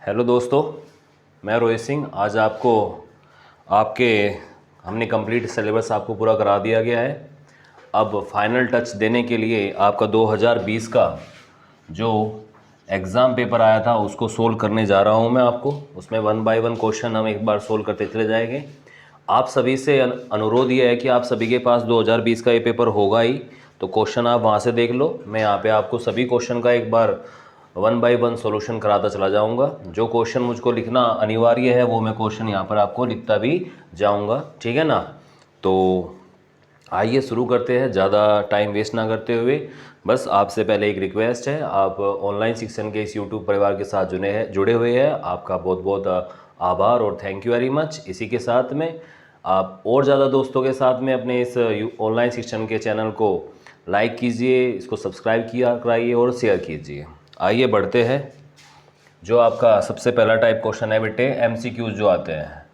Hello दोस्तों, मैं रोहित सिंह। आज आपको आपके हमने कंप्लीट सिलेबस आपको पूरा करा दिया गया है। अब फाइनल टच देने के लिए आपका 2020 का जो एग्ज़ाम पेपर आया था उसको सोल्व करने जा रहा हूं मैं आपको। उसमें 1 बाय 1 क्वेश्चन हम एक बार सोल्व करते चले जाएंगे। आप सभी से अनुरोध ये है कि आप सभी के पास 2020 का ये पेपर होगा ही, तो क्वेश्चन आप वहाँ से देख लो। मैं यहाँ पे आपको सभी क्वेश्चन का एक बार 1 बाय 1 सॉल्यूशन कराता चला जाऊंगा। जो क्वेश्चन मुझको लिखना अनिवार्य है वो मैं क्वेश्चन यहाँ पर आपको लिखता भी जाऊंगा, ठीक है ना। तो आइए शुरू करते हैं, ज़्यादा टाइम वेस्ट ना करते हुए। बस आपसे पहले एक रिक्वेस्ट है, आप ऑनलाइन शिक्षण के इस यूट्यूब परिवार के साथ जुड़े हुए हैं, आपका बहुत बहुत आभार और थैंक यू वेरी मच। इसी के साथ में आप और ज़्यादा दोस्तों के साथ में अपने इस ऑनलाइन शिक्षण के चैनल को लाइक कीजिए, इसको सब्सक्राइब किया कराइए और शेयर कीजिए। आइए बढ़ते हैं। जो आपका सबसे पहला टाइप क्वेश्चन है बेटे, एमसीक्यूज़ जो आते हैं,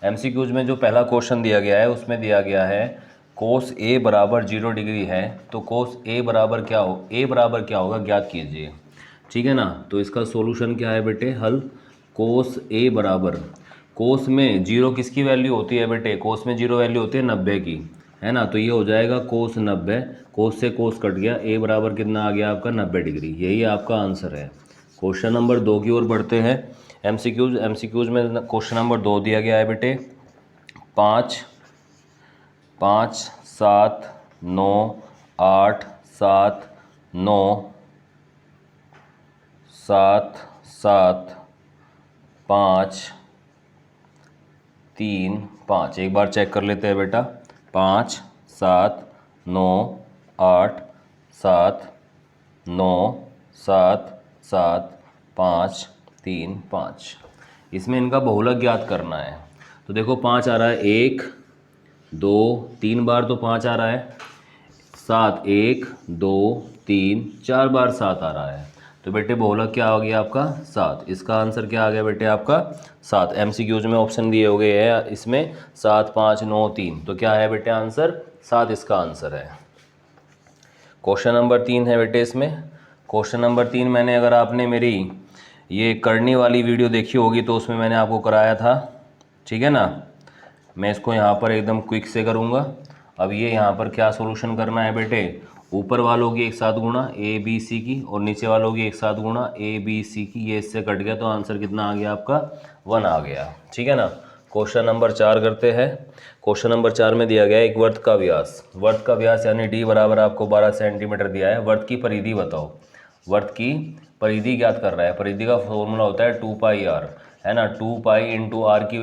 एमसीक्यूज़ में जो पहला क्वेश्चन दिया गया है उसमें दिया गया है कोस ए बराबर 0 डिग्री है, तो कोस ए बराबर क्या होगा ज्ञात कीजिए, ठीक है ना। तो इसका सॉल्यूशन क्या है बेटे, हल। कोस ए बराबर, कोस में 0 किसकी वैल्यू होती है बेटे, कोस में 0 वैल्यू होती है 90 की, है ना। तो ये हो जाएगा कोस 90, कोस से कोस कट गया, ए बराबर कितना आ गया आपका 90 डिग्री। यही आपका आंसर है। क्वेश्चन नंबर 2 की ओर बढ़ते हैं। एमसीक्यूज़ में क्वेश्चन नंबर 2 दिया गया है बेटे, 5 5 7 9 8 7 9 7 7 5 3 5। एक बार चेक कर लेते हैं बेटा, 5 7 9 8 7 9 7 7 5 3 5। इसमें इनका बहुलक ज्ञात करना है। तो देखो 5 आ रहा है, 1 2 3 बार तो 5 आ रहा है, 7 1 2 3 4 बार 7 आ रहा है। तो बेटे बहुलक क्या हो गया आपका 7। इसका आंसर क्या आ गया बेटे आपका 7। एमसीक्यूज में ऑप्शन दिए हो गए हैं इसमें 7 5 9 3, तो क्या है बेटे आंसर 7 इसका आंसर है। क्वेश्चन नंबर 3 है बेटे इसमें। क्वेश्चन नंबर 3 मैंने, अगर आपने मेरी ये करनी वाली वीडियो देखी होगी तो उसमें मैंने आपको कराया था, ठीक है ना। मैं इसको यहाँ पर एकदम क्विक से करूँगा। अब ये यहाँ पर क्या सॉल्यूशन करना है बेटे, ऊपर वालों की एक साथ गुणा ए बी सी की और नीचे वालों की एक साथ गुणा ए बी सी की, ये इससे कट गया तो आंसर कितना आ गया आपका 1 आ गया, ठीक है ना। क्वेश्चन नंबर 4 करते हैं। क्वेश्चन नंबर 4 में दिया गया है एक वर्त का व्यास, वर्त का व्यास यानी डी बराबर आपको 12 सेंटीमीटर दिया है। वर्त की परिधि बताओ, वर्त की परिधि ज्ञात कर रहा है। परिधि का फॉर्मूला होता है 2 पाई आर, है ना। 2 पाई इंटू आर की,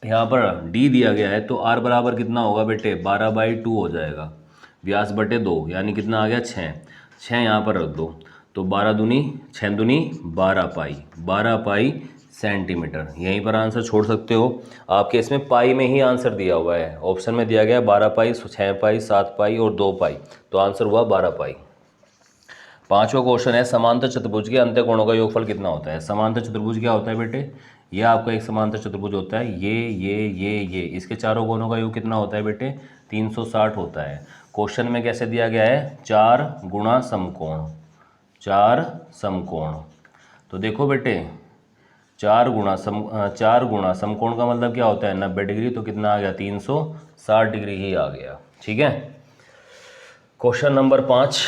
यहाँ पर डी दिया गया है तो आर बराबर कितना होगा बेटे 12/2 हो जाएगा, व्यास बटे 2 यानी कितना आ गया 6। 6 यहाँ पर रख दो तो 12 दूनी 6 दूनी 12 पाई, 12 पाई सेंटीमीटर। यहीं पर आंसर छोड़ सकते हो। आपके इसमें पाई में ही आंसर दिया हुआ है, ऑप्शन में दिया गया 12 पाई 6 पाई 7 पाई और 2 पाई, तो आंसर हुआ 12 पाई। पांचवा क्वेश्चन है, समांतर चतुर्भुज के अंत्य कोणों का योगफल कितना होता है। समांतर चतुर्भुज क्या होता है बेटे, ये आपका एक समांतर चतुर्भुज होता है, ये इसके चारों कोणों का योग कितना होता है बेटे 360 होता है। क्वेश्चन में कैसे दिया गया है 4 गुणा समकोण, 4 समकोण। तो देखो बेटे 4 गुणा समकोण का मतलब क्या होता है 90 डिग्री, तो कितना आ गया 360 डिग्री ही आ गया, ठीक है। क्वेश्चन नंबर 5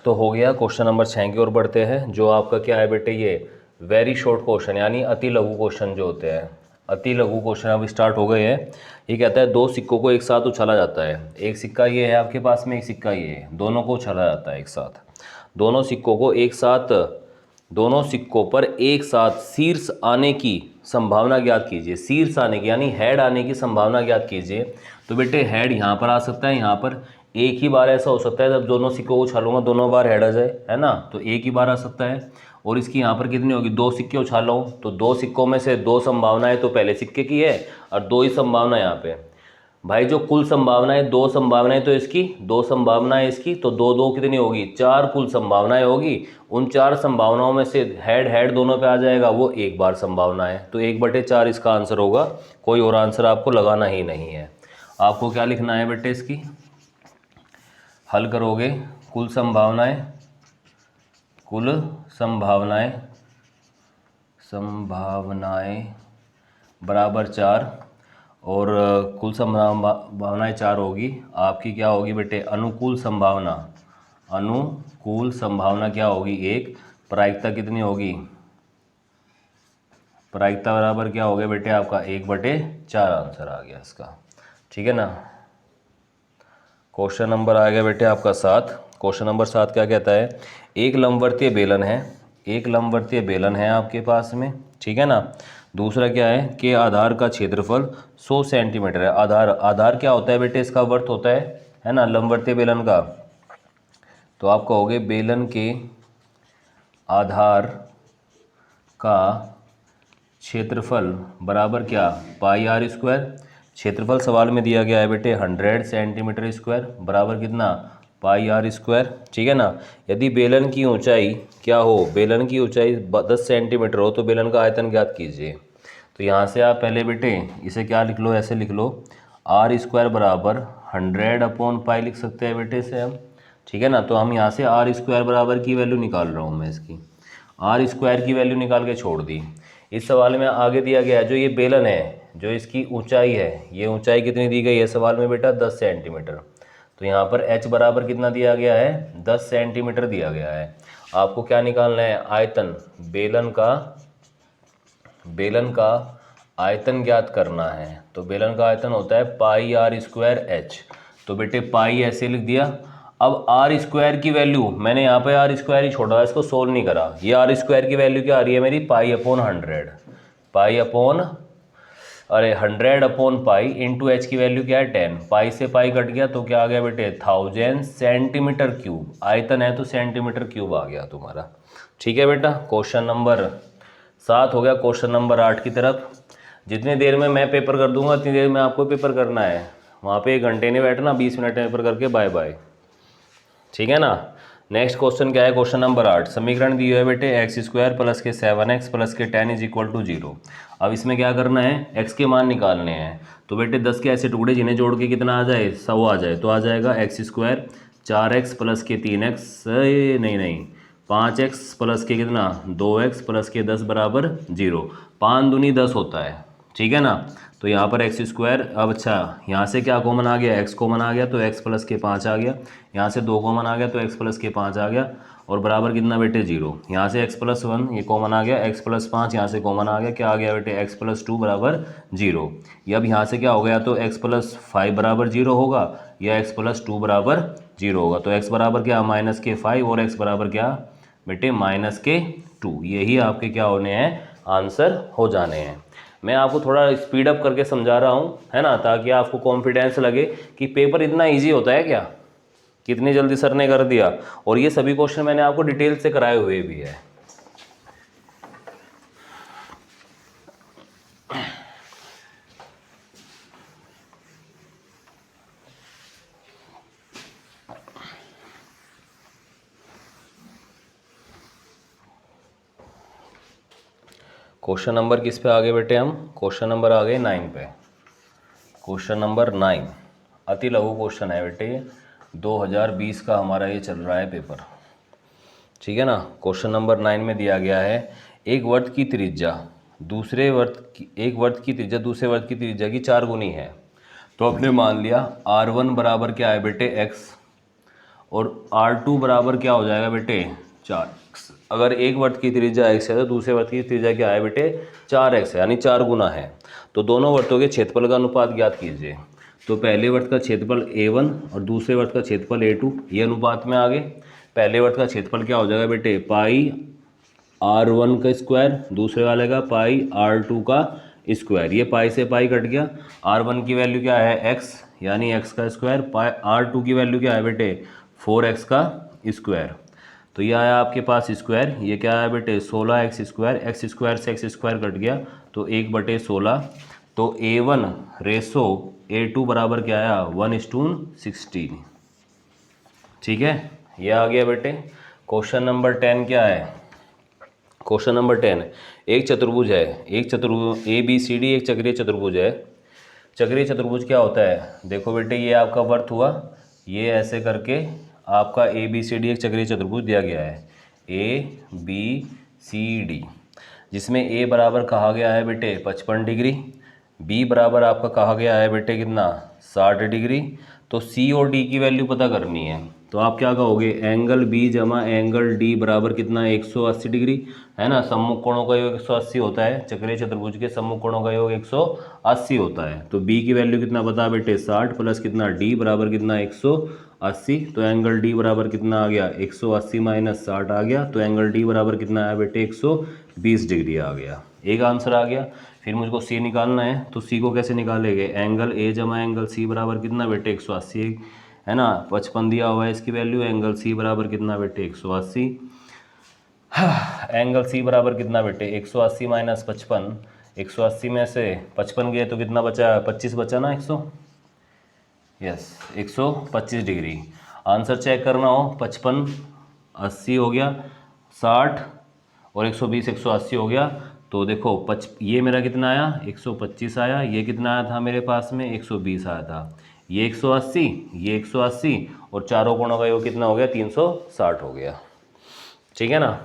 तो हो गया। क्वेश्चन नंबर 6 की ओर बढ़ते हैं। जो आपका क्या है बेटे, ये वेरी शॉर्ट क्वेश्चन यानी अति लघु क्वेश्चन जो होते हैं, अति लघु क्वेश्चन अब स्टार्ट हो गए हैं। ये कहता है 2 सिक्कों को एक साथ उछाला जाता है। एक सिक्का ये है आपके पास में, एक सिक्का ये है, दोनों को उछाला जाता है एक साथ। दोनों सिक्कों को एक साथ, दोनों सिक्कों पर एक साथ शीर्ष आने की संभावना ज्ञात कीजिए। शीर्ष आने की यानी हेड आने की संभावना ज्ञात कीजिए। तो बेटे हेड यहाँ पर आ सकता है, यहाँ पर एक ही बार ऐसा हो सकता है जब दोनों सिक्कों को उछालूंगा दोनों बार हेड आ जाए, है ना। तो एक ही बार आ सकता है। और इसकी यहाँ पर कितनी होगी, 2 सिक्के उछालो तो 2 सिक्कों में से 2 संभावनाएं तो पहले सिक्के की है और 2 ही संभावना यहाँ पे। भाई जो कुल संभावनाएं, 2 संभावनाएं तो इसकी, 2 संभावनाएं इसकी, तो 2 2 कितनी होगी 4 कुल संभावनाएं होगी। उन 4 संभावनाओं में से हेड हेड दोनों पे आ जाएगा, वो एक बार संभावना है, तो 1/4 इसका आंसर होगा। कोई और आंसर आपको लगाना ही नहीं है। आपको क्या लिखना है बेटे, इसकी हल करोगे कुल संभावनाएं, कुल संभावनाएं संभावनाएं बराबर 4 और कुल संभावनाएं 4 होगी। आपकी क्या होगी बेटे, अनुकूल संभावना, अनुकूल संभावना क्या होगी 1, प्रायिकता कितनी होगी, प्रायिकता बराबर क्या हो गया बेटे आपका 1/4 आंसर आ गया इसका। ठीक है ना। क्वेश्चन नंबर आ गया बेटे आपका 7। क्वेश्चन नंबर 7 क्या कहता है, एक लंबवर्तीय बेलन है, एक लंबवर्तीय बेलन है आपके पास में, ठीक है ना। दूसरा क्या है कि आधार का क्षेत्रफल 100 सेंटीमीटर है। आधार, आधार क्या होता है बेटे, इसका वर्त होता है ना लंबवर्तीय बेलन का। तो आप कहोगे बेलन के आधार का क्षेत्रफल बराबर क्या, पाई आर स्क्वायर। क्षेत्रफल सवाल में दिया गया है बेटे 100 सेंटीमीटर स्क्वायर, बराबर कितना, पाई आर स्क्वायर। ठीक है ना। यदि बेलन की ऊंचाई क्या हो, बेलन की ऊंचाई 10 सेंटीमीटर हो तो बेलन का आयतन ज्ञात कीजिए। तो यहाँ से आप पहले बेटे इसे क्या लिख लो, ऐसे लिख लो, आर स्क्वायर बराबर 100/पाई लिख सकते हैं बेटे इसे हम। ठीक है ना। तो हम यहाँ से आर स्क्वायर बराबर की वैल्यू निकाल रहा हूँ मैं, इसकी आर स्क्वायर की वैल्यू निकाल के छोड़ दी। इस सवाल में आगे दिया गया है जो ये बेलन है, जो इसकी ऊंचाई है, ये ऊंचाई कितनी दी गई है सवाल में बेटा 10 सेंटीमीटर। तो यहाँ पर h बराबर कितना दिया गया है, 10 सेंटीमीटर दिया गया है। आपको क्या निकालना है, आयतन, बेलन का आयतन ज्ञात करना है। तो बेलन का आयतन होता है पाई आर स्क्वायर एच। तो बेटे पाई ऐसे लिख दिया। अब आर स्क्वायर की वैल्यू, मैंने यहाँ पे आर स्क्वायर ही छोड़ा, इसको सोल्व नहीं करा। ये आर स्क्वायर की वैल्यू क्या आ रही है मेरी, पाई अपॉन 100, पाई अपॉन 100/पाई इंटू एच की वैल्यू क्या है 10। पाई से पाई कट गया तो क्या आ गया बेटे 1000 सेंटीमीटर क्यूब। आयतन है तो सेंटीमीटर क्यूब आ गया तुम्हारा। ठीक है बेटा। क्वेश्चन नंबर 7 हो गया। क्वेश्चन नंबर 8 की तरफ। जितनी देर में मैं पेपर कर दूंगा उतनी देर में आपको पेपर करना है। वहाँ पे 1 घंटे नहीं बैठना, 20 मिनट में पेपर करके बाय बाय। ठीक है ना। नेक्स्ट क्वेश्चन क्या है, क्वेश्चन नंबर 8। समीकरण दिए हुए बेटे x² प्लस के 7x प्लस के 10 = 0। अब इसमें क्या करना है, x के मान निकालने हैं। तो बेटे 10 के ऐसे टुकड़े जिन्हें जोड़ के कितना आ जाए, 100 आ जाए। तो आ जाएगा x² 4x प्लस के 3x, नहीं 5x प्लस के कितना 2x प्लस के 10 बराबर 0। 5 दूनी 10 होता है। ठीक है ना। तो यहाँ पर x², अब अच्छा यहाँ से क्या कॉमन आ गया, x कॉमन आ गया तो x प्लस के 5 आ गया। यहाँ से 2 कॉमन आ गया तो x प्लस के 5 आ गया और बराबर कितना बेटे 0। यहाँ से x प्लस 1 ये कॉमन आ गया, x प्लस 5 यहाँ से कॉमन आ गया, क्या आ गया बेटे x प्लस 2 बराबर 0। ये अब यहाँ से क्या हो गया, तो x प्लस 5 बराबर 0 होगा या x प्लस 2 बराबर 0 होगा। तो x बराबर क्या -5 और x बराबर क्या बेटे -2। यही आपके क्या होने हैं, आंसर हो जाने हैं। मैं आपको थोड़ा स्पीड अप करके समझा रहा हूँ, है ना, ताकि आपको कॉन्फिडेंस लगे कि पेपर इतना इजी होता है क्या, कितनी जल्दी सर ने कर दिया। और ये सभी क्वेश्चन मैंने आपको डिटेल से कराए हुए भी है। क्वेश्चन नंबर किस पे आगे बेटे हम, क्वेश्चन नंबर आ गए 9 पे। क्वेश्चन नंबर 9 अति लघु क्वेश्चन है बेटे, 2020 का हमारा ये चल रहा है पेपर। ठीक है ना। क्वेश्चन नंबर 9 में दिया गया है एक वर्त की त्रिज्या दूसरे वर्त की त्रिज्या की 4 गुनी है। तो आपने मान लिया r1 बराबर क्या है बेटे x और r2 बराबर क्या हो जाएगा बेटे 4x। अगर एक वर्त की त्रिज्या x है तो दूसरे वर्त की त्रिज्या क्या है बेटे 4x है, यानी 4 गुना है। तो दोनों वर्तों के क्षेत्रफल का अनुपात ज्ञात कीजिए। तो पहले वर्त का क्षेत्रफल a1 और दूसरे वर्त का क्षेत्रफल a2, ये अनुपात में आ गए। पहले वर्त का क्षेत्रफल क्या हो जाएगा बेटे पाई r1 का स्क्वायर, दूसरे वाले का पाई r2 का स्क्वायर। ये पाई से पाई कट गया। r1 की वैल्यू क्या है x, यानी x का स्क्वायर, पाई r2 की वैल्यू क्या है बेटे 4x का स्क्वायर। तो ये आया आपके पास स्क्वायर, ये क्या आया बेटे 16x स्क्वायर, x स्क्वायर से x स्क्वायर कट गया तो 1/16। तो a1 रेसो a2 बराबर क्या आया 1:16। ठीक है, ये आ गया बेटे। क्वेश्चन नंबर 10 क्या है, क्वेश्चन नंबर 10 एक चतुर्भुज है, एक चतुर्भुज ABCD एक चक्रीय चतुर्भुज है। चक्रीय चतुर्भुज क्या होता है, देखो बेटे ये आपका वर्त हुआ, ये ऐसे करके आपका ABCD एक चक्रीय चतुर्भुज दिया गया है ABCD। जिसमें ए बराबर कहा गया है बेटे 55 डिग्री, बी बराबर आपका कहा गया है बेटे कितना 60 डिग्री। तो सी और डी की वैल्यू पता करनी है, तो आप क्या कहोगे, एंगल बी जमा एंगल डी बराबर कितना 180 डिग्री, है ना। सम्मुख कोणों का योग 180 होता है, चक्रीय चतुर्भुज के सम्मुख कोणों का योग 180 होता है। तो बी की वैल्यू कितना बता बेटे 60 प्लस कितना डी बराबर कितना 180। तो एंगल डी बराबर कितना आ गया 180 माइनस 60 आ गया। तो एंगल डी बराबर कितना आया बेटे 120 डिग्री आ गया। एक आंसर आ गया। फिर मुझको सी निकालना है, तो सी को कैसे निकालेंगे, एंगल ए जमा एंगल सी बराबर कितना बेटे 180, है ना। 55 दिया हुआ है इसकी वैल्यू, एंगल सी बराबर कितना बेटे 180। एंगल सी बराबर कितना बेटे 180 माइनस 55, 180 में से 55 गए तो कितना बचा, 25 बचा ना 125 डिग्री। आंसर चेक करना हो, 55 80 हो गया, 60 और 120 180 हो गया। तो देखो ये मेरा कितना आया 125 आया, ये कितना आया था मेरे पास में 120 आया था, ये 180 ये 180 और चारों कोणों का योग कितना हो गया 360 हो गया। ठीक है ना।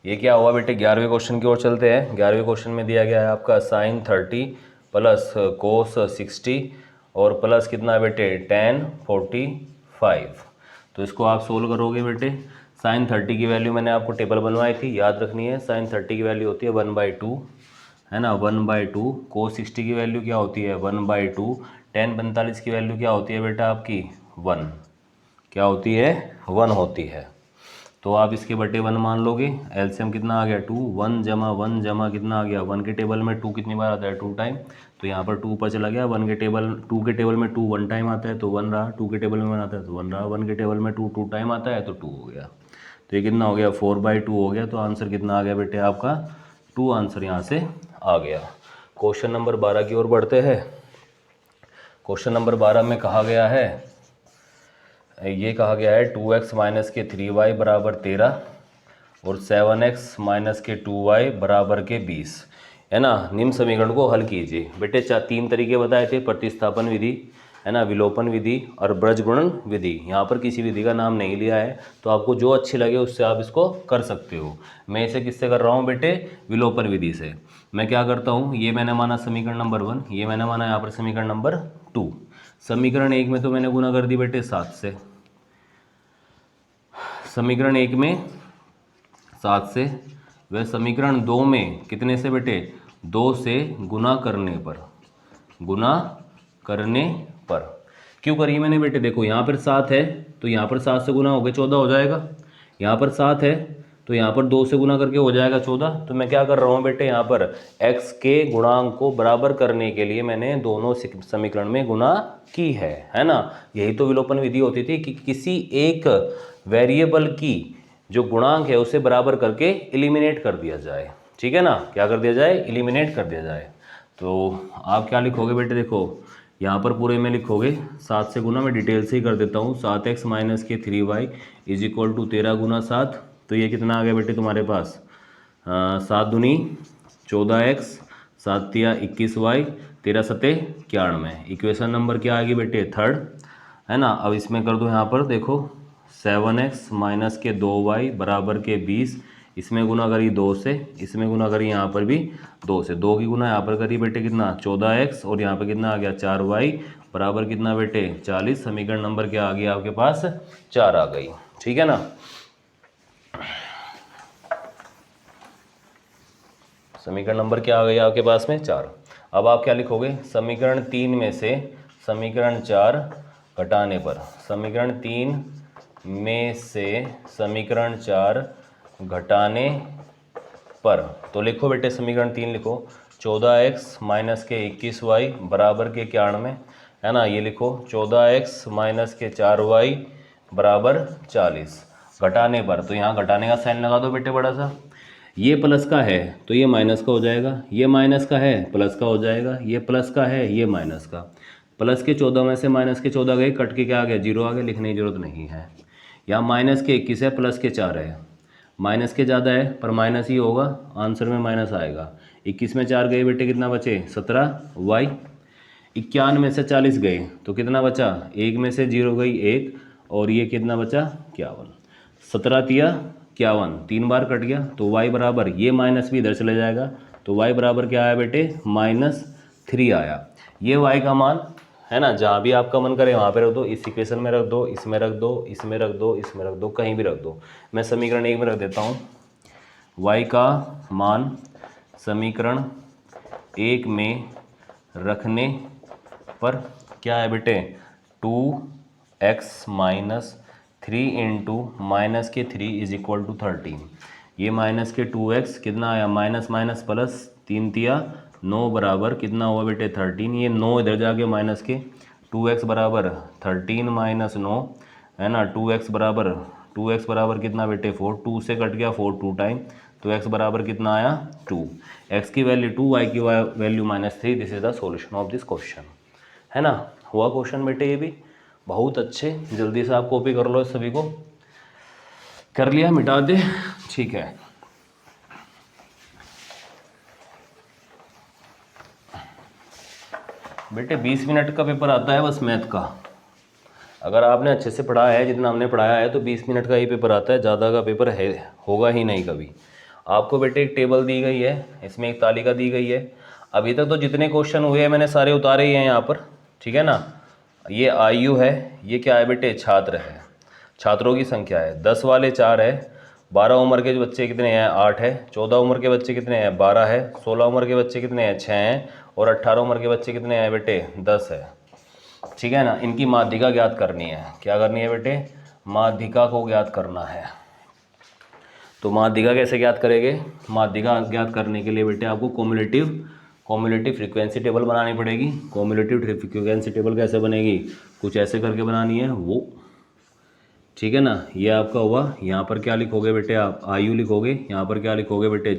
ये क्या हुआ बेटे, 11वें क्वेश्चन की ओर चलते हैं। 11वें क्वेश्चन में दिया गया है आपका sin 30 प्लस cos 60 और प्लस कितना बेटे tan 45। तो इसको आप सोल्व करोगे बेटे। sin 30 की वैल्यू मैंने आपको टेबल बनवाई थी, याद रखनी है। sin 30 की वैल्यू होती है 1/2, है ना, 1/2। cos 60 की वैल्यू क्या होती है 1/2। tan 45 की वैल्यू क्या होती है बेटा आपकी 1, क्या होती है 1 होती है। तो आप इसके बटे 1 मान लोगे। एलसीएम कितना आ गया 2, 1 जमा 1 जमा कितना आ गया 1 के टेबल में 2 कितनी बार आता है 2 टाइम, तो यहाँ पर 2 ऊपर चला गया। 2 के टेबल में 2 1 टाइम आता है तो 1 रहा, 2 के टेबल में 1 आता है तो 1 रहा, 1 के टेबल में 2 2 टाइम आता है तो 2 हो गया। तो ये कितना हो गया 4/2 हो गया। तो आंसर कितना आ गया बेटे आपका 2 आंसर यहाँ से आ गया। क्वेश्चन नंबर 12 की ओर बढ़ते हैं। क्वेश्चन नंबर 12 में कहा गया है, ये कहा गया है 2x माइनस के 3y बराबर 13 और 7x माइनस के 2y बराबर के 20, है ना। निम्न समीकरण को हल कीजिए। बेटे 3 तरीके बताए थे, प्रतिस्थापन विधि, है ना, विलोपन विधि और ब्रजगुणन विधि। यहाँ पर किसी विधि का नाम नहीं लिया है, तो आपको जो अच्छी लगे उससे आप इसको कर सकते हो। मैं इसे किससे कर रहा हूँ बेटे, विलोपन विधि से। मैं क्या करता हूँ, ये मैंने माना समीकरण नंबर 1, ये मैंने माना यहाँ पर समीकरण नंबर 2। समीकरण 1 में तो मैंने गुना कर दी बेटे 7 से, समीकरण 1 में 7 से, वह समीकरण 2 में कितने से बेटे 2 से गुना करने पर। क्यों करी मैंने बेटे, देखो यहाँ पर 7 है तो यहाँ पर 7 से गुना हो गए 14 हो जाएगा, यहाँ पर 7 है तो यहाँ पर 2 से गुना करके हो जाएगा 14। तो मैं क्या कर रहा हूँ बेटे, यहाँ पर x के गुणांक को बराबर करने के लिए मैंने दोनों समीकरण में गुना की है ना। यही तो विलोपन विधि होती थी कि किसी एक वेरिएबल की जो गुणांक है उसे बराबर करके एलिमिनेट कर दिया जाए। ठीक है ना, क्या कर दिया जाए, एलिमिनेट कर दिया जाए। तो आप क्या लिखोगे बेटे, देखो यहाँ पर पूरे में लिखोगे 7 से गुना, मैं डिटेल से ही कर देता हूँ। 7x माइनस के 3y इज इक्वल टू 13 गुना 7। तो ये कितना आ गया बेटे तुम्हारे पास 7 दूनी 14x, 7 तिया 21y, 13 सते 91। इक्वेशन नंबर क्या आएगी बेटे 3rd, है ना। अब इसमें कर दो, यहाँ पर देखो 7x माइनस के 2y बराबर के 20, इसमें गुना करी 2 से, इसमें गुना करी यहाँ पर भी 2 से, 2 की गुना यहाँ पर करी बेटे कितना 14x और यहाँ पर कितना आ गया 4y बराबर कितना बेटे 40। समीकरण नंबर क्या आ गया आपके पास 4 आ गई। ठीक है ना। समीकरण नंबर क्या आ गई आपके पास में 4। अब आप क्या लिखोगे, समीकरण 3 में से समीकरण 4 घटाने पर, समीकरण 3 में से समीकरण 4 घटाने पर। तो लिखो बेटे समीकरण 3 लिखो, 14x माइनस के 21y बराबर के 91, है ना। ये लिखो 14x माइनस के 4y बराबर 40 घटाने पर। तो यहाँ घटाने का साइन लगा दो बेटे बड़ा सा। ये प्लस का है तो ये माइनस का हो जाएगा, ये माइनस का है प्लस का हो जाएगा, ये प्लस का है ये माइनस का। प्लस के 14 में से माइनस के 14 गए, कट के क्या आ गया 0 आ गया, लिखने की जरूरत नहीं है। यहाँ माइनस के 21 है, प्लस के 4 है, माइनस के ज़्यादा है पर माइनस ही होगा, आंसर में माइनस आएगा। 21 में 4 गए बेटे कितना बचे 17y। 51 में से 40 गए तो कितना बचा, 1 में से 0 गई 1 और ये कितना बचा 51। 17 तिया 51, 3 बार कट गया तो y बराबर, ये माइनस भी इधर चले जाएगा तो y बराबर क्या आया बेटे, -3 आया। ये y का मान है ना, जहाँ भी आपका मन करे वहाँ पे रख दो, इस इक्वेशन में रख दो, इसमें रख दो, इसमें रख दो, इसमें रख दो, कहीं भी रख दो। मैं समीकरण 1 में रख देता हूँ। y का मान समीकरण 1 में रखने पर क्या है बेटे, 2x माइनस 3 इंटू माइनस के 3 इज इक्वल टू 13। ये माइनस के 2x कितना आया, माइनस माइनस प्लस, 3 तिया 9 बराबर कितना हुआ बेटे 13। ये 9 इधर जाके माइनस के 2x बराबर 13 माइनस 9 है ना, 2x बराबर कितना बेटे 4, 2 से कट गया 4 2 टाइम तो x बराबर कितना आया 2। x की वैल्यू 2, y की value -3। This is the solution of this question, है ना। हुआ क्वेश्चन बेटे ये भी बहुत अच्छे, जल्दी से आप कॉपी कर लो इस सभी को। कर लिया, मिटा दे, ठीक है। बेटे 20 मिनट का पेपर आता है बस मैथ का। अगर आपने अच्छे से पढ़ा है, जितना हमने पढ़ाया है, तो 20 मिनट का ही पेपर आता है, ज़्यादा का पेपर है होगा ही नहीं कभी। आपको बेटे एक टेबल दी गई है, इसमें एक तालिका दी गई है। अभी तक तो जितने क्वेश्चन हुए हैं मैंने सारे उतारे ही हैं यहाँ पर, ठीक है ना। ये आयु है, ये क्या है बेटे, छात्र है, छात्रों की संख्या है। 10 वाले 4 है, 12 उम्र के बच्चे कितने हैं 8 है, 14 उम्र के बच्चे कितने हैं 12 है, 16 उम्र के बच्चे कितने हैं 6 हैं, और 18 उम्र के बच्चे कितने हैं बेटे 10 है, ठीक है ना। इनकी माध्यिका ज्ञात करनी है। क्या करनी है बेटे, माध्यिका को ज्ञात करना है। तो माध्यिका कैसे ज्ञात करेंगे, माध्यिका ज्ञात करने के लिए बेटे आपको कॉम्युलेटिव फ्रीक्वेंसी टेबल बनानी पड़ेगी। कॉम्युलेटिव फ्रीक्वेंसी टेबल कैसे बनेगी, कुछ ऐसे करके बनानी है वो, ठीक है ना। ये आपका हुआ, यहाँ पर क्या लिखोगे बेटे आप, आयु लिखोगे, यहाँ पर क्या लिखोगे बेटे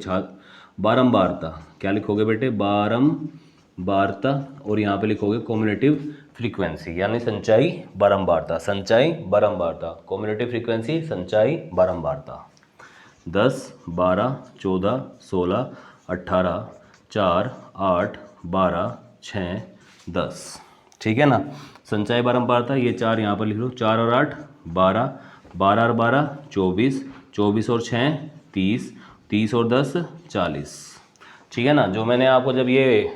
बारंबारता, क्या लिखोगे बेटे बारंबारता, और यहाँ पे लिखोगे कॉम्युलेटिव फ्रीक्वेंसी यानी संचाई बारंबारता, संचाई बारंबारता, कॉम्युलेटिव फ्रीक्वेंसी संचाई बारंबारता। 10 12 14 16 18 4 8 12 6 10, ठीक है ना। संचाई बारंबारता, ये 4 यहाँ पर लिख लो, 4 और 8 12, 12 और 12 24, 24 और 6 30, 30 और 10 40, ठीक है ना। जो मैंने आपको जब ये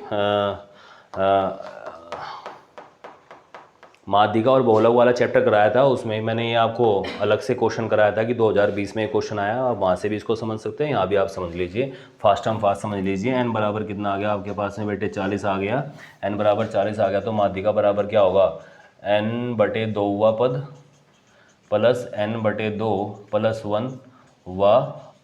माध्यिका और बहुलक वाला चैप्टर कराया था, उसमें मैंने ये आपको अलग से क्वेश्चन कराया था कि 2020 में क्वेश्चन आया, आप वहाँ से भी इसको समझ सकते हैं, यहाँ भी आप समझ लीजिए, फास्ट समझ लीजिए। n बराबर कितना आ गया आपके पास में बेटे 40 आ गया, n बराबर 40 आ गया तो माध्यिका बराबर क्या होगा, n/2 हुआ पद प्लस n/2 प्लस 1 हुआ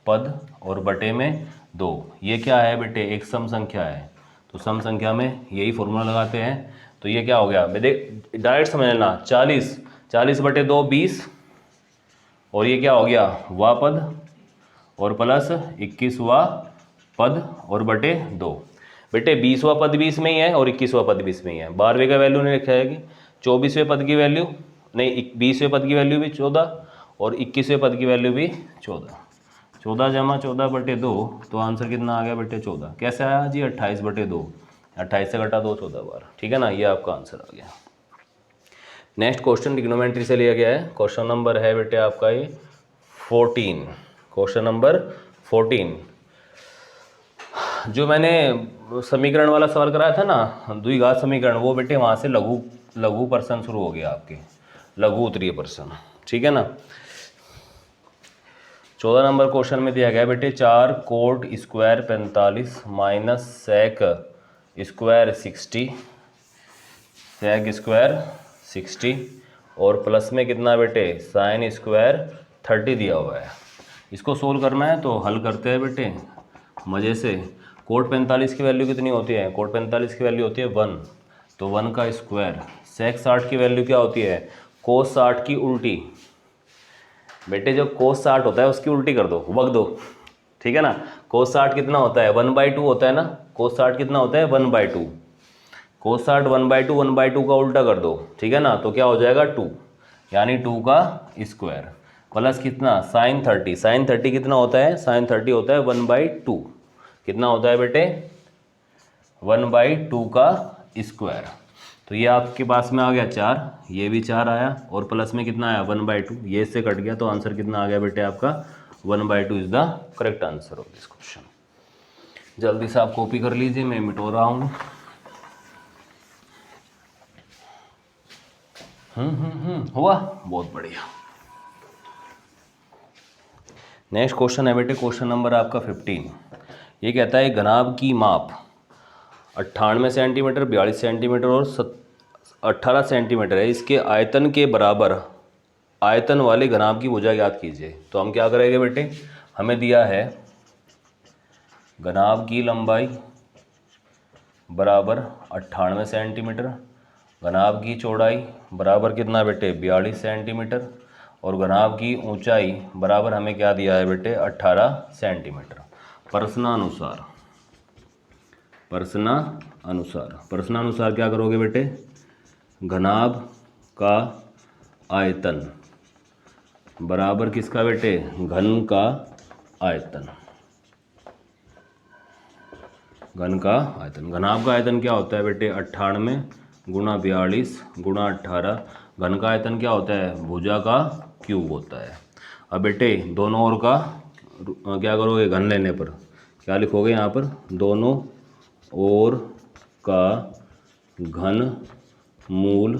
पद और बटे में 2। ये क्या है बेटे, एक सम संख्या है, तो सम संख्या में यही फॉर्मूला लगाते हैं। तो ये क्या हो गया, देख डायरेक्ट समझ लेना, 40/2 20, और ये क्या हो गया वा पद और प्लस 21वां पद और बटे 2। बेटे 20वां पद भी इसमें ही है और 21वां पद भी इसमें ही है। 12वें का वैल्यू नहीं लिखा है कि 24वें पद की वैल्यू नहीं, 20वें पद की वैल्यू भी 14 और 21वें पद की वैल्यू भी 14। 14 जमा 14/2 तो आंसर कितना आ गया बेटे 14। कैसे आया जी, 28/2, 28 से घटा 2 14 बार, ठीक है ना। ये आपका आंसर आ गया। नेक्स्ट क्वेश्चन ट्रिग्नोमेट्री से लिया गया है। क्वेश्चन नंबर है बेटे आपका ये 14, क्वेश्चन नंबर 14। जो मैंने समीकरण वाला सवाल कराया था ना, द्विघात समीकरण, वो बेटे वहाँ से लघु प्रश्न शुरू हो गया आपके, लघु उत्तरीय प्रश्न, ठीक है ना। 14 नंबर क्वेश्चन में दिया गया बेटे 4 cot square 45 minus sec square 60, sec square 60 और प्लस में कितना बेटे साइन स्क्वायर 30 दिया हुआ है। इसको सोल्व करना है तो हल करते हैं बेटे मज़े से। कोट 45 की वैल्यू कितनी होती है, कोट 45 की वैल्यू होती है 1, तो 1 का स्क्वायर। सेक 60 की वैल्यू क्या होती है, कोस 60 की उल्टी। बेटे जो कोस 60 होता है उसकी उल्टी कर दो, वक्त दो, ठीक है ना। कोस 60 कितना होता है 1/2 होता है ना, कोस 60 कितना होता है 1/2, कोस 60 1/2, 1/2 का उल्टा कर दो, ठीक है ना। तो क्या हो जाएगा 2, यानी 2 का स्क्वायर प्लस कितना साइन 30, साइन 30 कितना होता है, साइन 30 होता है 1/2, कितना होता है बेटे 1/2 का स्क्वायर। तो ये आपके पास में आ गया 4, ये भी 4 आया और प्लस में कितना आया 1/2, ये इससे कट गया तो आंसर कितना आ गया बेटे आपका 1/2 is the correct answer of this question. जल्दी से आप कॉपी कर लीजिए, मैं मिटो रहा हूँ। हुआ, बहुत बढ़िया। नेक्स्ट क्वेश्चन है बेटे, क्वेश्चन नंबर आपका 15। ये कहता है घनाभ की माप 98 सेंटीमीटर, 42 सेंटीमीटर और 18 सेंटीमीटर है। इसके आयतन के बराबर आयतन वाले घनाभ की भुजा ज्ञात कीजिए। तो हम क्या करेंगे बेटे, हमें दिया है घनाभ की लंबाई बराबर 98 सेंटीमीटर, घनाभ की चौड़ाई बराबर कितना बेटे 42 सेंटीमीटर, और घनाभ की ऊंचाई बराबर हमें क्या दिया है बेटे 18 सेंटीमीटर। प्रश्नानुसार क्या करोगे बेटे, घनाभ का आयतन बराबर किसका बेटे, घन का आयतन। घन का आयतन, घनाभ का आयतन क्या होता है बेटे 98 गुणा 42 गुणा 18। घन का आयतन क्या होता है, भुजा का क्यूब होता है। अब बेटे दोनों ओर का क्या करोगे, घन लेने पर क्या लिखोगे यहाँ पर, दोनों ओर का घन मूल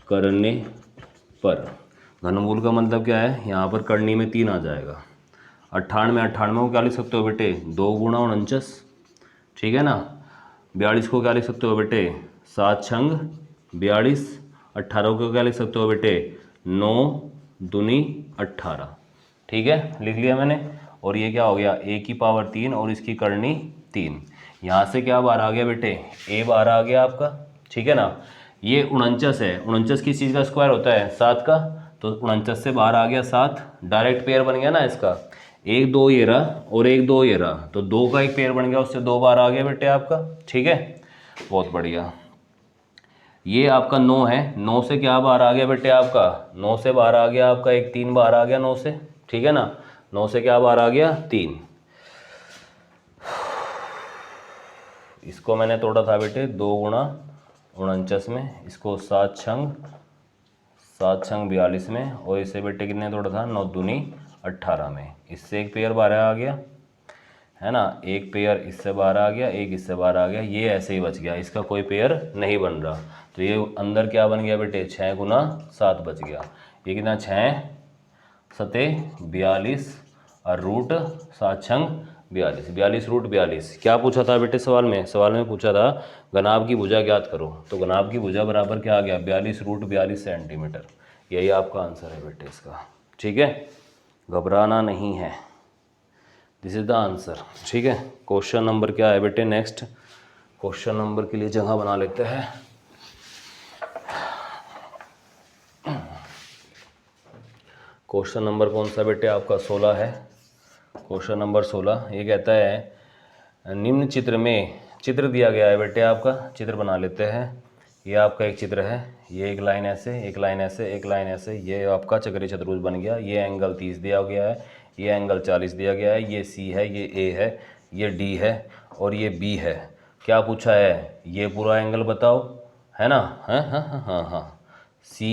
करने पर। घनमूल का मतलब क्या है, यहाँ पर करनी में 3 आ जाएगा। 98 को क्या लिख सकते हो बेटे 2 गुणा 49, ठीक है ना। 42 को क्या लिख सकते हो बेटे 7 छंग 42। 18 को क्या लिख सकते हो बेटे 9 दूनी 18, ठीक है, लिख लिया मैंने। और ये क्या हो गया a की पावर 3 और इसकी करनी 3। यहाँ से क्या बाहर आ गया बेटे, a बाहर आ गया आपका, ठीक है ना। ये 49 है, 49 किस चीज़ का स्क्वायर होता है 7 का, तो 49 से बाहर आ गया 7, डायरेक्ट पेयर बन गया ना इसका, 1 2 ये रहा और 1 2 ये रहा, तो 2 का एक पेयर बन गया, उससे 2 बार आ गया बेटे आपका, ठीक है, बहुत बढ़िया। ये आपका 9 है, 9 से क्या बाहर आ गया बेटे आपका, 9 से बाहर आ गया आपका एक 3 बाहर आ गया 9 से, ठीक है ना। 9 से क्या बाहर आ गया 3। इसको मैंने तोड़ा था बेटे 2 गुणा 49 में, इसको 7 छंग 42 में, और इसे बेटे कितने तोड़ा था 9 दूनी 18 में। इससे एक पेयर बाहर आ गया है ना, एक पेयर इससे बाहर आ गया, एक इससे बाहर आ गया, ये ऐसे ही बच गया, इसका कोई पेयर नहीं बन रहा। तो ये अंदर क्या बन गया बेटे 6 गुना 7 बच गया। ये कितना 6 सते 42 और रूट 7 छंग 42, 42 रूट 42। क्या पूछा था बेटे सवाल में, सवाल में पूछा था घनाभ की भुजा ज्ञात करो। तो घनाभ की भुजा बराबर क्या आ गया 42 रूट 42 सेंटीमीटर। यही आपका आंसर है बेटे इसका, ठीक है, घबराना नहीं है, दिस इज द आंसर, ठीक है। क्वेश्चन नंबर क्या है बेटे, नेक्स्ट क्वेश्चन नंबर के लिए जगह बना लेते हैं। क्वेश्चन नंबर कौन सा बेटे आपका 16 है। क्वेश्चन नंबर 16 ये कहता है निम्न चित्र में, चित्र दिया गया है बेटे आपका, चित्र बना लेते हैं। ये आपका एक चित्र है, ये एक लाइन ऐसे, एक लाइन ऐसे, एक लाइन ऐसे, ये आपका चक्रीय चतुर्भुज बन गया। ये एंगल 30 दिया गया है, ये एंगल 40 दिया गया है, ये C है, ये A है, ये D है और ये B है। क्या पूछा है, ये पूरा एंगल बताओ, है ना, हाँ हाँ हाँ हाँ हाँ, C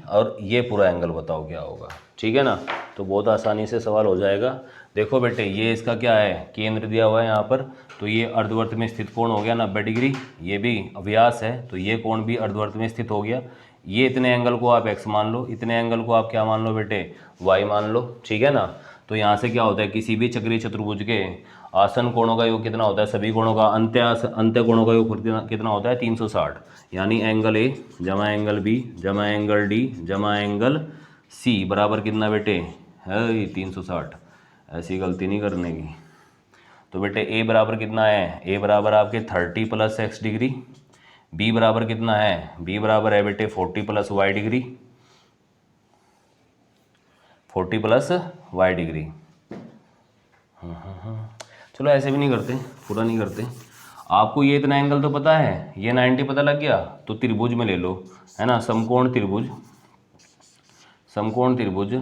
और ये पूरा एंगल बताओ क्या होगा, ठीक है ना। तो बहुत आसानी से सवाल हो जाएगा। देखो बेटे ये इसका क्या है, केंद्र दिया हुआ है यहाँ पर, तो ये अर्धवर्त में स्थित कोण हो गया 90 डिग्री, ये भी व्यास है तो ये कोण भी अर्धवर्त में स्थित हो गया। ये इतने एंगल को आप x मान लो, इतने एंगल को आप क्या मान लो बेटे y मान लो, ठीक है ना। तो यहाँ से क्या होता है, किसी भी चक्रीय चतुर्भुज के आसन कोणों का योग कितना होता है, सभी कोणों का अंत्य कोणों का योग कितना होता है 360, यानी एंगल A जमा एंगल B जमा एंगल D जमा एंगल C बराबर कितना बेटे है 360। ऐसी गलती नहीं करने की। तो बेटे A बराबर कितना है, A बराबर आपके 30 + x डिग्री, B बराबर कितना है, B बराबर है बेटे 40 + y डिग्री, 40 + y डिग्री। चलो ऐसे भी नहीं करते, पूरा नहीं करते। आपको ये इतना एंगल तो पता है, ये 90 पता लग गया, तो त्रिभुज में ले लो, है ना, समकोण त्रिभुज, समकोण त्रिभुज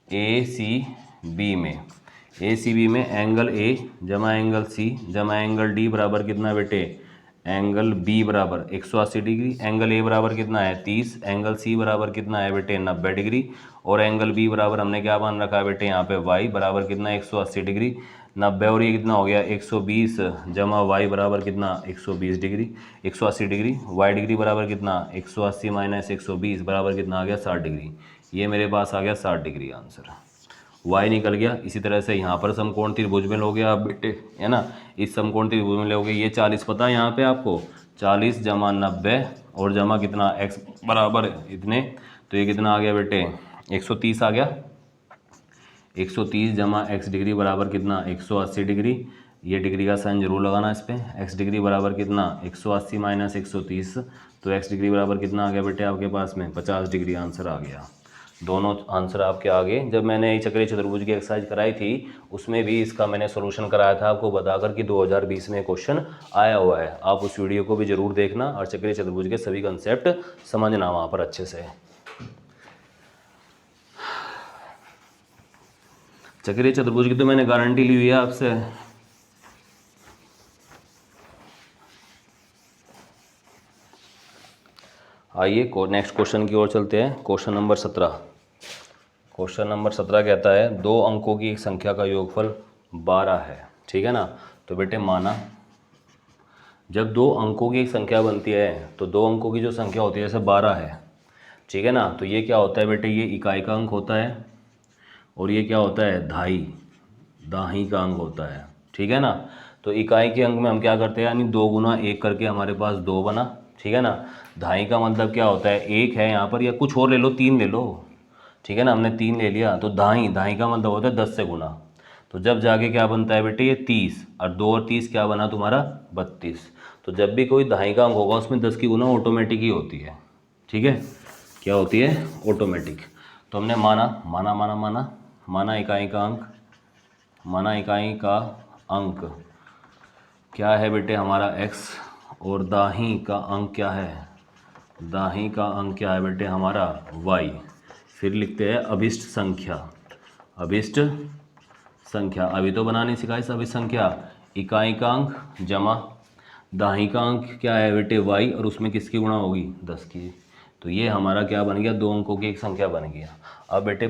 ACB में, ACB में एंगल A जमा एंगल C जमा एंगल D बराबर कितना बेटे एंगल बी बराबर 180 डिग्री, एंगल ए बराबर कितना है 30, एंगल सी बराबर कितना है बेटे 90 डिग्री, और एंगल बी बराबर हमने क्या मान रखा है बेटे यहाँ पे वाई बराबर कितना 180 डिग्री। 90 और ये कितना हो गया 120 जमा वाई बराबर कितना 120 डिग्री 180 डिग्री, वाई डिग्री बराबर कितना 180 माइनस 120 बराबर कितना आ गया 60 डिग्री। ये मेरे पास आ गया 60 डिग्री आंसर, वाई निकल गया। इसी तरह से यहाँ पर समकोण त्रिभुज में लोगे आप बेटे, है ना, इस समकोण त्रिभुज में लोगे ये 40 पता है यहाँ पे आपको, 40 जमा 90 और जमा कितना x बराबर इतने, तो ये कितना आ गया बेटे 130 आ गया। 130 जमा x डिग्री बराबर कितना 180 डिग्री, ये डिग्री का साइन जरूर लगाना इस पर। x डिग्री बराबर कितना 180 माइनस 130, तो x डिग्री बराबर कितना आ गया बेटे आपके पास में 50 डिग्री आंसर आ गया। दोनों आंसर आपके आगे। जब मैंने चक्रीय चतुर्भुज की एक्सरसाइज कराई थी उसमें भी इसका मैंने सॉल्यूशन कराया था आपको बताकर कि 2020 में क्वेश्चन आया हुआ है। आप उस वीडियो को भी जरूर देखना और चक्रीय चतुर्भुज के सभी कंसेप्ट समझना वहाँ पर अच्छे से। चक्रीय चतुर्भुज की तो मैंने गारंटी ली हुई है आपसे। आइए नेक्स्ट क्वेश्चन की ओर चलते हैं। Question number 17। क्वेश्चन नंबर 17 कहता है 2 अंकों की एक संख्या का योगफल 12 है, ठीक है ना। तो बेटे माना जब 2 अंकों की एक संख्या बनती है तो 2 अंकों की जो संख्या होती है जैसे 12 है, ठीक है ना, तो ये क्या होता है बेटे, ये इकाई का अंक होता है और ये क्या होता है दाही का अंक होता है, ठीक है ना। तो इकाई के अंक में हम क्या करते हैं, यानी 2 गुना 1 करके हमारे पास 2 बना, ठीक है ना। दाही का मतलब क्या होता है 1 है यहाँ पर, या कुछ और ले लो 3 ले लो, ठीक है ना, हमने 3 ले लिया। तो दाही का मतलब होता है 10 से गुना, तो जब जाके क्या बनता है बेटे ये 30, और 2 और 30 क्या बना तुम्हारा 32। तो जब भी कोई दाही का अंक होगा उसमें 10 की गुना ऑटोमेटिक ही होती है, ठीक है, क्या होती है ऑटोमेटिक। तो हमने माना इकाई का अंक क्या है बेटे हमारा x, और दाही का अंक क्या है, दाही का अंक क्या है बेटे हमारा y। फिर लिखते हैं अभिष्ट संख्या, अभी तो बनानी सिखाई इस अभिष्ट संख्या, इकाई का अंक जमा दाही का अंक क्या है बेटे y, और उसमें किसकी गुणा होगी 10 की। तो ये हमारा क्या बन गया, 2 अंकों की एक संख्या बन गया। अब बेटे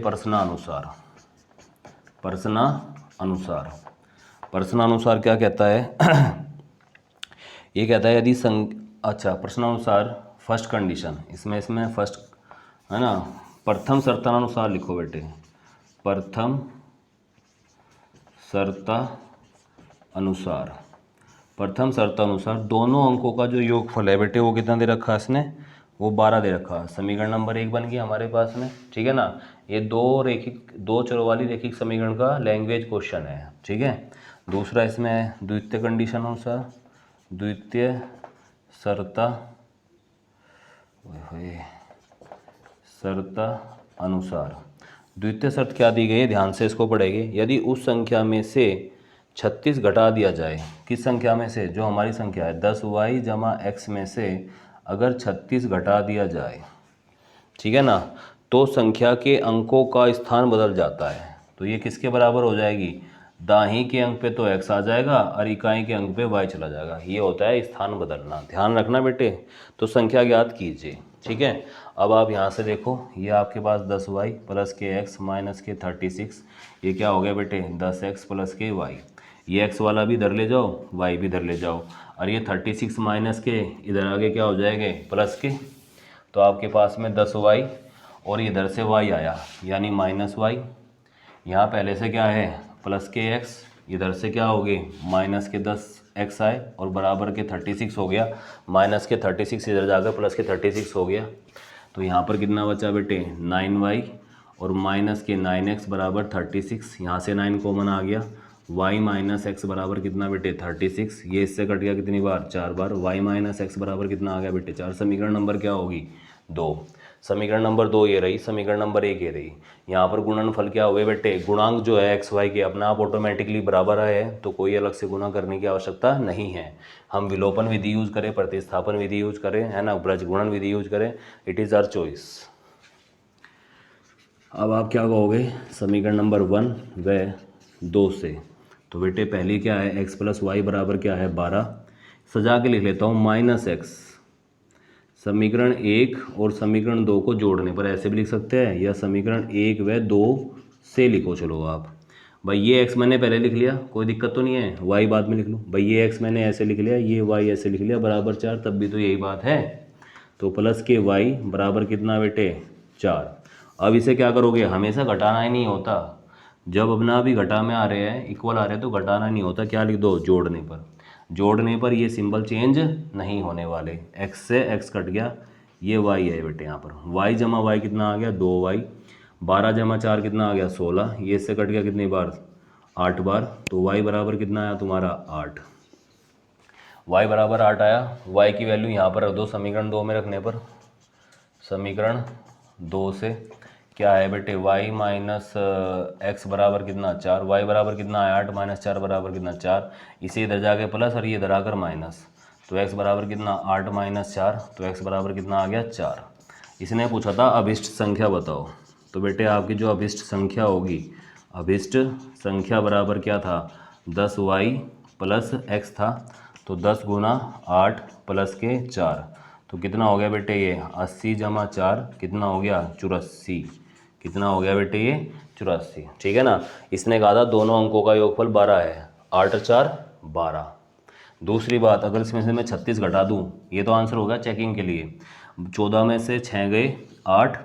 प्रश्नानुसार क्या कहता है ये कहता है यदि प्रश्नानुसार फर्स्ट कंडीशन, इसमें फर्स्ट है ना, प्रथम शर्तानुसार लिखो बेटे, प्रथम शर्तानुसार दोनों अंकों का जो योगफल है बेटे वो कितना दे रखा है इसने, वो 12 दे रखा है। समीकरण नंबर 1 बन गया हमारे पास में, ठीक है ना। ये दो चरों वाली रैखिक समीकरण का लैंग्वेज क्वेश्चन है, ठीक है। दूसरा इसमें द्वितीय कंडीशन अनुसार, द्वितीय शर्त क्या दी गई है, ध्यान से इसको पढ़ेंगे। यदि उस संख्या में से 36 घटा दिया जाए, किस संख्या में से, जो हमारी संख्या है 10y जमा x में से अगर 36 घटा दिया जाए, ठीक है ना, तो संख्या के अंकों का स्थान बदल जाता है। तो ये किसके बराबर हो जाएगी, दाही के अंक पे तो x आ जाएगा और इकाई के अंक पे y चला जाएगा। ये होता है स्थान बदलना, ध्यान रखना बेटे। तो संख्या ज्ञात कीजिए, ठीक है। अब आप यहाँ से देखो, ये आपके पास 10y प्लस के x माइनस के 36, ये क्या हो गया बेटे 10x प्लस के y। ये x वाला भी इधर ले जाओ, y भी इधर ले जाओ, और ये 36 माइनस के इधर आगे क्या हो जाएंगे प्लस के। तो आपके पास में 10y और इधर से y आया यानी माइनस y। यहाँ पहले से क्या है प्लस के x, इधर से क्या हो गए माइनस के 10x आए और बराबर के 36 हो गया। माइनस के 36 इधर जाकर प्लस के 36 हो गया। तो यहाँ पर कितना बचा बेटे 9y और माइनस के 9x बराबर 36। यहाँ से 9 कॉमन आ गया, y माइनस एक्स बराबर कितना बेटे 36। ये इससे कट गया कितनी बार 4 बार। y माइनस एक्स बराबर कितना आ गया बेटे 4। समीकरण नंबर क्या होगी 2। समीकरण नंबर 2 ये रही, समीकरण नंबर 1 ये रही। यहाँ पर गुणनफल क्या हुए बेटे, गुणांक जो है एक्स वाई के अपना आप ऑटोमेटिकली बराबर है, तो कोई अलग से गुणा करने की आवश्यकता नहीं है। हम विलोपन विधि यूज करें, प्रतिस्थापन विधि यूज करें, है ना, ब्रज गुणन विधि यूज करें, इट इज़ आवर चॉइस। अब आप क्या कहोगे समीकरण नंबर 1 व 2 से, तो बेटे पहली क्या है x प्लस वाई बराबर क्या है 12, सजा के लिख लेता हूँ -x। समीकरण 1 और समीकरण 2 को जोड़ने पर ऐसे भी लिख सकते हैं, या समीकरण 1 व 2 से लिखो। चलो आप भाई ये x मैंने पहले लिख लिया, कोई दिक्कत तो नहीं है, y बाद में लिख लूँ। भाई ये x मैंने ऐसे लिख लिया, ये y ऐसे लिख लिया, बराबर 4, तब भी तो यही बात है। तो प्लस के y बराबर कितना बेटे 4। अब इसे क्या करोगे, हमेशा घटाना ही नहीं होता, जब अपना भी घटा में आ रहे हैं, इक्वल आ रहे हैं, तो घटाना नहीं होता, क्या लिख दो जोड़ने पर। जोड़ने पर ये सिंबल चेंज नहीं होने वाले, x से x कट गया, ये y है बेटे। यहाँ पर y जमा y कितना आ गया 2y, 12 जमा 4 कितना आ गया 16, ये इससे कट गया कितनी बार 8 बार, तो y बराबर कितना आया तुम्हारा 8। y बराबर 8 आया। y की वैल्यू यहाँ पर रख दो समीकरण 2 में रखने पर। समीकरण 2 से क्या है बेटे y माइनस एक्स बराबर कितना 4, y बराबर कितना है 8 माइनस 4 बराबर कितना 4, इसे इधर जाके प्लस और ये इधर आकर माइनस, तो x बराबर कितना 8 माइनस 4, तो x बराबर कितना आ गया 4। इसने पूछा था अभिष्ट संख्या बताओ, तो बेटे आपकी जो अभिष्ट संख्या होगी, अभिष्ट संख्या बराबर क्या था 10y प्लस x था, तो 10 गुना 8 प्लस के 4, तो कितना हो गया बेटे ये 80 जमा 4 कितना हो गया 84। कितना हो गया बेटे ये 84, ठीक है ना। इसने कहा था दोनों अंकों का योगफल 12 है, 8 4 12। दूसरी बात, अगर इसमें से मैं 36 घटा दूं, ये तो आंसर होगा चेकिंग के लिए। 14 में से 6 गए 8,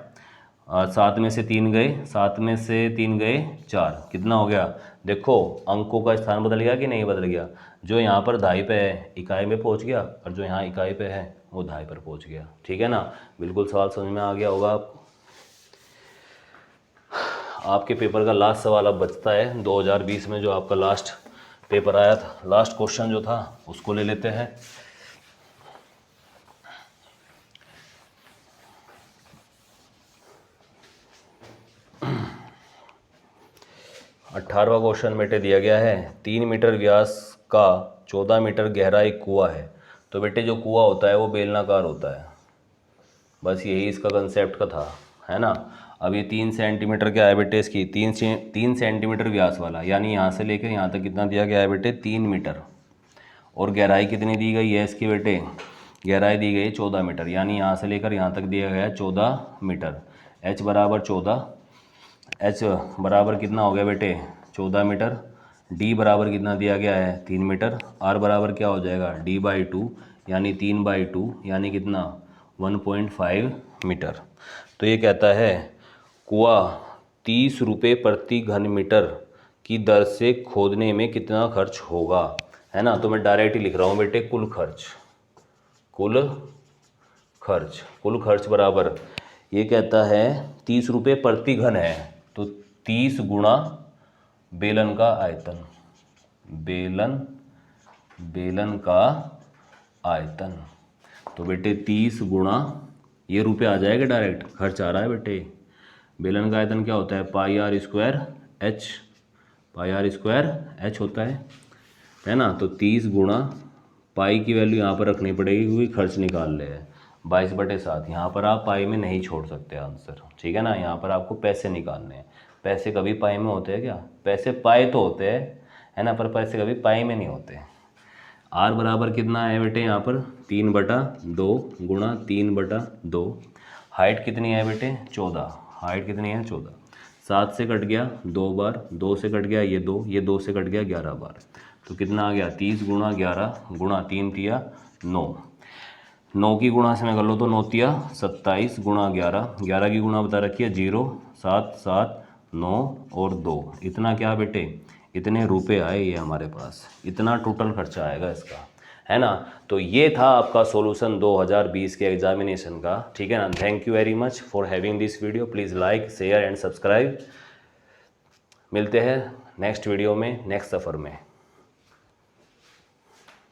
7 में से 3 गए, 7 में से 3 गए 4, कितना हो गया। देखो अंकों का स्थान बदल गया कि नहीं बदल गया, जो यहाँ पर दहाई पे है इकाई में पहुँच गया, और जो यहाँ इकाई पे है वो दहाई पर पहुँच गया, ठीक है ना। बिल्कुल सवाल समझ में आ गया होगा आप। आपके पेपर का लास्ट सवाल अब बचता है 2020 में, जो आपका लास्ट पेपर आया था, लास्ट क्वेश्चन जो था उसको ले लेते हैं। अट्ठारहवां क्वेश्चन बेटे दिया गया है, 3 मीटर व्यास का 14 मीटर गहरा एक कुआं है। तो बेटे जो कुआं होता है वो बेलनाकार होता है, बस यही इसका कंसेप्ट का था, है ना। अब ये 3 सेंटीमीटर क्या है बेटे इसकी 3 सेंटीमीटर व्यास वाला, यानी यहाँ से लेकर यहाँ तक कितना दिया गया है बेटे 3 मीटर, और गहराई कितनी दी गई है इसकी बेटे, गहराई दी गई 14 मीटर, यानी यहाँ से लेकर यहाँ तक दिया गया है 14 मीटर। h बराबर 14, h बराबर कितना हो गया बेटे 14 मीटर, d बराबर कितना दिया गया है 3 मीटर, r बराबर क्या हो जाएगा d/2, यानी 3/2, यानी कितना 1.5 मीटर। तो ये कहता है कुआं 30 रुपये प्रति घन मीटर की दर से खोदने में कितना खर्च होगा, है ना। तो मैं डायरेक्ट ही लिख रहा हूँ बेटे कुल खर्च, कुल खर्च बराबर, ये कहता है 30 रुपये प्रति घन है, तो 30 गुणा बेलन का आयतन, बेलन का आयतन। तो बेटे 30 गुणा, ये रुपये आ जाएगा डायरेक्ट, खर्च आ रहा है बेटे। बेलन का आयतन क्या होता है πr² h, πr² h होता है ना। तो 30 गुणा पाई की वैल्यू यहाँ पर रखनी पड़ेगी क्योंकि खर्च निकाल ले है 22/7। यहाँ पर आप पाई में नहीं छोड़ सकते आंसर, ठीक है ना। यहाँ पर आपको पैसे निकालने हैं, पैसे कभी पाई में होते हैं क्या, पैसे पाए तो होते हैं, है ना, पर पैसे कभी पाई में नहीं होते। आर बराबर कितना है बेटे यहाँ पर 3/2 गुणा 3/2, हाइट कितनी है बेटे 14, हाइट कितनी है 14, 7 से कट गया 2 बार, 2 से कट गया ये 2, ये 2 से कट गया 11 बार, तो कितना आ गया 30 गुणा 11 गुणा 3 तिया 9, 9 की गुणा से मैं कर लो तो 9 तिया 27 गुणा 11, 11 की गुणा बता रखी है 0, 7 7 9 और 2, इतना क्या बेटे इतने रुपए आए ये हमारे पास, इतना टोटल खर्चा आएगा इसका, है ना। तो ये था आपका सॉल्यूशन 2020 के एग्जामिनेशन का, ठीक है ना। Thank you very much for having this video, please like share and subscribe. मिलते हैं नेक्स्ट वीडियो में नेक्स्ट सफ़र में।